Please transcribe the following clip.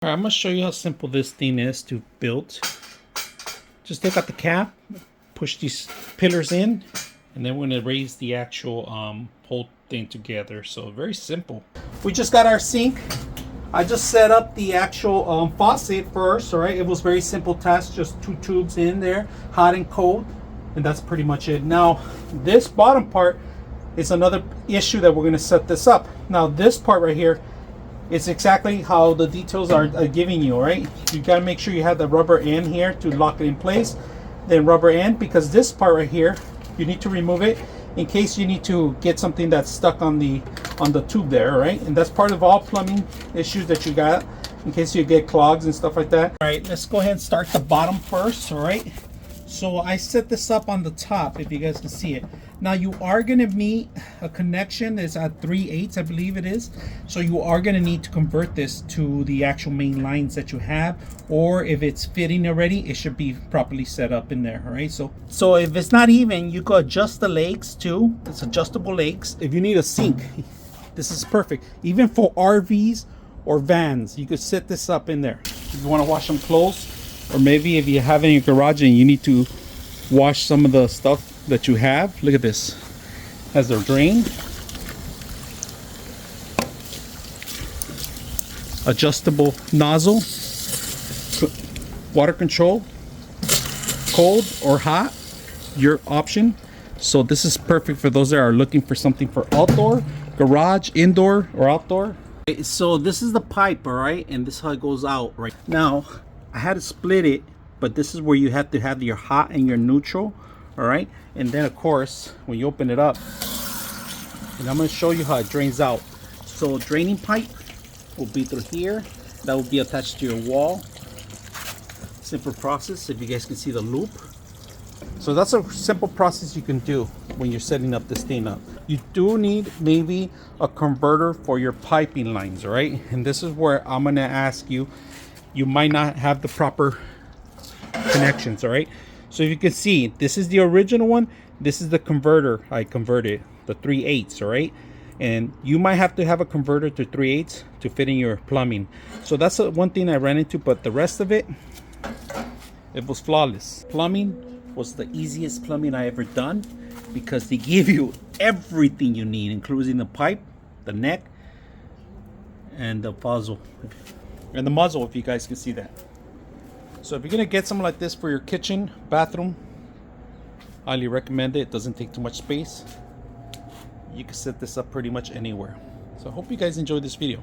Alright, I'm going to show you how simple this thing is to build. Just take out the cap, push these pillars in, and then we're going to raise the actual whole thing together. So very simple. We just got our sink. I just set up the actual faucet first, alright? It was very simple task, just 2 tubes in there, hot and cold, and that's pretty much it. Now, this bottom part is another issue that we're going to set this up. Now, this part right here, it's exactly how the details are giving you, right? You got to make sure you have the rubber end here to lock it in place. Then rubber end, because this part right here, you need to remove it in case you need to get something that's stuck on the tube there, right? And that's part of all plumbing issues that you got, in case you get clogs and stuff like that. All right, let's go ahead and start the bottom first, all right? So I set this up on the top, if you guys can see it. Now you are going to meet a connection that's at 3/8, I believe it is. So you are going to need to convert this to the actual main lines that you have, or if it's fitting already, it should be properly set up in there. All right, so if it's not even, you could adjust the legs too. It's adjustable legs. If you need a sink, this is perfect. Even for RVs or vans, you could set this up in there. If you want to wash some clothes, or maybe if you have it in your garage and you need to wash some of the stuff that you have. Look at this. Has a drain, adjustable nozzle, water control, cold or hot, your option. So this is perfect for those that are looking for something for outdoor, garage, indoor, or outdoor. So this is the pipe, all right, and this is how it goes out. Right now I had to split it, but this is where you have to have your hot and your neutral. All right, and then of course when you open it up, and I'm going to show you how it drains out. So draining pipe will be through here, that will be attached to your wall. Simple process, if you guys can see the loop. So that's a simple process you can do when you're setting up this thing up. You do need maybe a converter for your piping lines, all right? And this is where I'm going to ask you, you might not have the proper connections, all right? So if you can see, this is the original one. This is the converter I converted, the 3/8, all right? And you might have to have a converter to 3/8 to fit in your plumbing. So that's one thing I ran into, but the rest of it, it was flawless. Plumbing was the easiest plumbing I ever done, because they give you everything you need, including the pipe, the neck, and the muzzle. And the muzzle, if you guys can see that. So if you're going to get something like this for your kitchen, bathroom, highly recommend it. It doesn't take too much space. You can set this up pretty much anywhere. So I hope you guys enjoyed this video.